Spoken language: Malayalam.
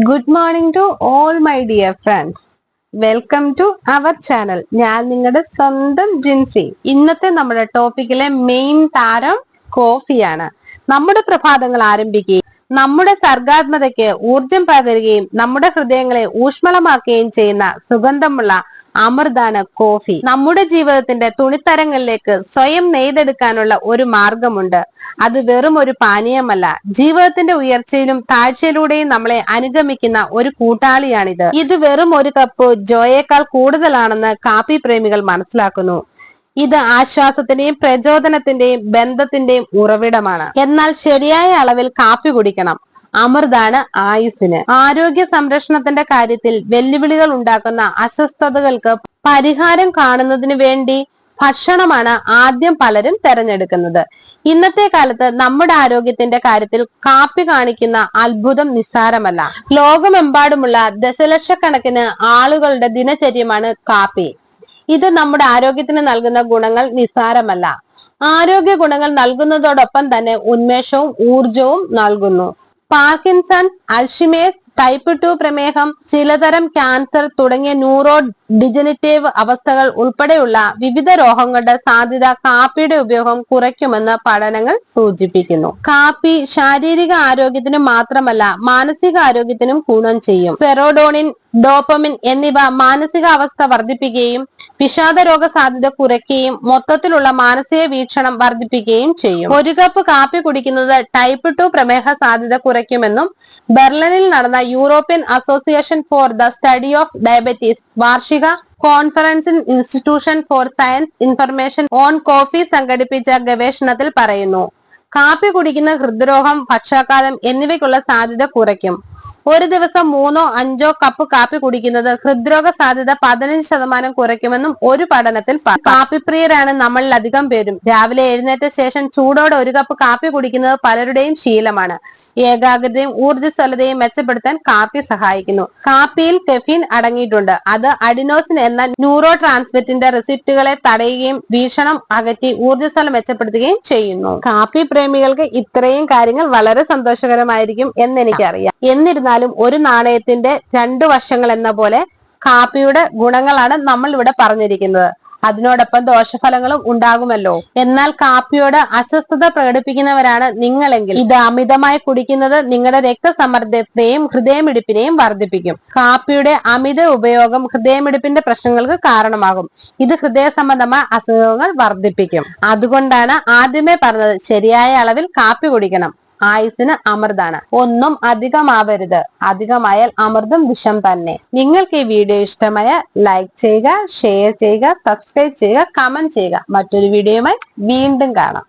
Good morning to all my dear friends. Welcome to our channel. ഞാൻ നിങ്ങളുടെ സ്വന്തം ജിൻസി. ഇന്നത്തെ നമ്മുടെ ടോപ്പിക്കിലെ മെയിൻ താരം കോഫിയാണ്. നമ്മുടെ പ്രഭാതങ്ങൾ ആരംഭിക്കുകയും നമ്മുടെ സർഗാത്മകതയ്ക്ക് ഊർജം പകരുകയും നമ്മുടെ ഹൃദയങ്ങളെ ഊഷ്മളമാക്കുകയും ചെയ്യുന്ന സുഗന്ധമുള്ള അമൃതാണ് കോഫി. നമ്മുടെ ജീവിതത്തിന്റെ തുണിത്തരങ്ങളിലേക്ക് സ്വയം നെയ്തെടുക്കാനുള്ള ഒരു മാർഗമുണ്ട്. അത് വെറും ഒരു പാനീയമല്ല, ജീവിതത്തിന്റെ ഉയർച്ചയിലും താഴ്ചയിലൂടെയും നമ്മളെ അനുഗമിക്കുന്ന ഒരു കൂട്ടാളിയാണിത്. ഇത് വെറും ഒരു കപ്പ് ജോയേക്കാൾ കൂടുതലാണെന്ന് കാപ്പി പ്രേമികൾ മനസ്സിലാക്കുന്നു. ഇത് ആശ്വാസത്തിന്റെയും പ്രചോദനത്തിന്റെയും ബന്ധത്തിന്റെയും ഉറവിടമാണ്. എന്നാൽ ശരിയായ അളവിൽ കാപ്പി കുടിക്കണം. അമൃതാണ് ആയുസ്സിന്. ആരോഗ്യ സംരക്ഷണത്തിന്റെ കാര്യത്തിൽ വെല്ലുവിളികൾ ഉണ്ടാക്കുന്ന അസ്വസ്ഥതകൾക്ക് പരിഹാരം കാണുന്നതിന് വേണ്ടി ഭക്ഷണമാണ് ആദ്യം പലരും തെരഞ്ഞെടുക്കുന്നത്. ഇന്നത്തെ കാലത്ത് നമ്മുടെ ആരോഗ്യത്തിന്റെ കാര്യത്തിൽ കാപ്പി കാണിക്കുന്ന അത്ഭുതം നിസ്സാരമല്ല. ലോകമെമ്പാടുമുള്ള ദശലക്ഷക്കണക്കിന് ആളുകളുടെ ദിനചര്യമാണ് കാപ്പി. ഇത് നമ്മുടെ ആരോഗ്യത്തിന് നൽകുന്ന ഗുണങ്ങൾ നിസ്സാരമല്ല. ആരോഗ്യ ഗുണങ്ങൾ നൽകുന്നതോടൊപ്പം തന്നെ ഉന്മേഷവും ഊർജവും നൽകുന്നു. പാർക്കിൻസൺസ്, അൽഷിമേഴ്സ്, ടൈപ്പ് 2 പ്രമേഹം, ചിലതരം ക്യാൻസർ തുടങ്ങിയ ന്യൂറോ ഡിജനറേറ്റീവ് അവസ്ഥകൾ ഉൾപ്പെടെയുള്ള വിവിധ രോഗങ്ങളുടെ സാധ്യത കാപ്പിയുടെ ഉപയോഗം കുറയ്ക്കുമെന്ന് പഠനങ്ങൾ സൂചിപ്പിക്കുന്നു. കാപ്പി ശാരീരിക ആരോഗ്യത്തിന് മാത്രമല്ല മാനസിക ആരോഗ്യത്തിനും ഗുണം ചെയ്യും. സെറോഡോണിൻ, ഡോപ്പമിൻ എന്നിവ മാനസികാവസ്ഥ വർദ്ധിപ്പിക്കുകയും വിഷാദ രോഗ സാധ്യത കുറയ്ക്കുകയും മൊത്തത്തിലുള്ള മാനസിക വീക്ഷണം വർദ്ധിപ്പിക്കുകയും ചെയ്യും. ഒരു കപ്പ് കാപ്പി കുടിക്കുന്നത് ടൈപ്പ് 2 പ്രമേഹ സാധ്യത കുറയ്ക്കുമെന്നും ബെർലിനിൽ നടന്ന European association for the study of diabetes വാർഷിക കോൺഫറൻസിൻ institution for science information on coffee സംഘടിപ്പിച്ച ഗവേഷണത്തിൽ പറയുന്നു. കാപ്പി കുടിക്കുന്ന ഹൃദ്രോഗം, പക്ഷാഘാതം എന്നിവയ്ക്കുള്ള സാധ്യത കുറയ്ക്കും. ഒരു ദിവസം 3-5 കപ്പ് കാപ്പി കുടിക്കുന്നത് ഹൃദ്രോഗ സാധ്യത 15% കുറയ്ക്കുമെന്നും ഒരു പഠനത്തിൽ കാപ്പിപ്രിയരാണ് നമ്മളിൽ അധികം പേരും. രാവിലെ എഴുന്നേറ്റ ശേഷം ചൂടോടെ ഒരു കപ്പ് കാപ്പി കുടിക്കുന്നത് പലരുടെയും ശീലമാണ്. ഏകാഗ്രതയും ഊർജ്ജസ്വലതയും മെച്ചപ്പെടുത്താൻ കാപ്പി സഹായിക്കുന്നു. കാപ്പിയിൽ കെഫീൻ അടങ്ങിയിട്ടുണ്ട്. അത് അഡിനോസിൻ എന്ന ന്യൂറോ ട്രാൻസ്മിറ്ററിന്റെ റിസപ്റ്ററുകളെ തടയുകയും വീക്ഷണം അകറ്റി ഊർജ്ജസ്വലം മെച്ചപ്പെടുത്തുകയും ചെയ്യുന്നു. കാപ്പി പ്രേമികൾക്ക് ഇത്രയും കാര്യങ്ങൾ വളരെ സന്തോഷകരമായിരിക്കും എന്നെനിക്കറിയാം. എന്നിരുന്നാലും ഒരു നാണയത്തിന്റെ 2 വശങ്ങൾ എന്ന പോലെ കാപ്പിയുടെ ഗുണങ്ങളാണ് നമ്മൾ ഇവിടെ പറഞ്ഞിരിക്കുന്നത്. അതിനോടൊപ്പം ദോഷഫലങ്ങളും ഉണ്ടാകുമല്ലോ. എന്നാൽ കാപ്പിയോട് അസ്വസ്ഥത പ്രകടിപ്പിക്കുന്നവരാണ് നിങ്ങളെങ്കിൽ ഇത് അമിതമായി കുടിക്കുന്നത് നിങ്ങളുടെ രക്തസമ്മർദ്ദത്തെയും ഹൃദയമിടിപ്പിനെയും വർദ്ധിപ്പിക്കും. കാപ്പിയുടെ അമിത ഉപയോഗം ഹൃദയമിടിപ്പിന്റെ പ്രശ്നങ്ങൾക്ക് കാരണമാകും. ഇത് ഹൃദയ സംബന്ധമായ അസുഖങ്ങൾ വർദ്ധിപ്പിക്കും. അതുകൊണ്ടാണ് ആദ്യമേ പറഞ്ഞത് ശരിയായ അളവിൽ കാപ്പി കുടിക്കണം. ആയുസ്സിന് അമൃതാണ്. ഒന്നും അധികമാവരുത്. അധികമായാൽ അമൃതും വിഷം തന്നെ. നിങ്ങൾക്ക് ഈ വീഡിയോ ഇഷ്ടമായ ലൈക്ക് ചെയ്യുക, ഷെയർ ചെയ്യുക, സബ്സ്ക്രൈബ് ചെയ്യുക, കമന്റ് ചെയ്യുക. മറ്റൊരു വീഡിയോയുമായി വീണ്ടും കാണാം.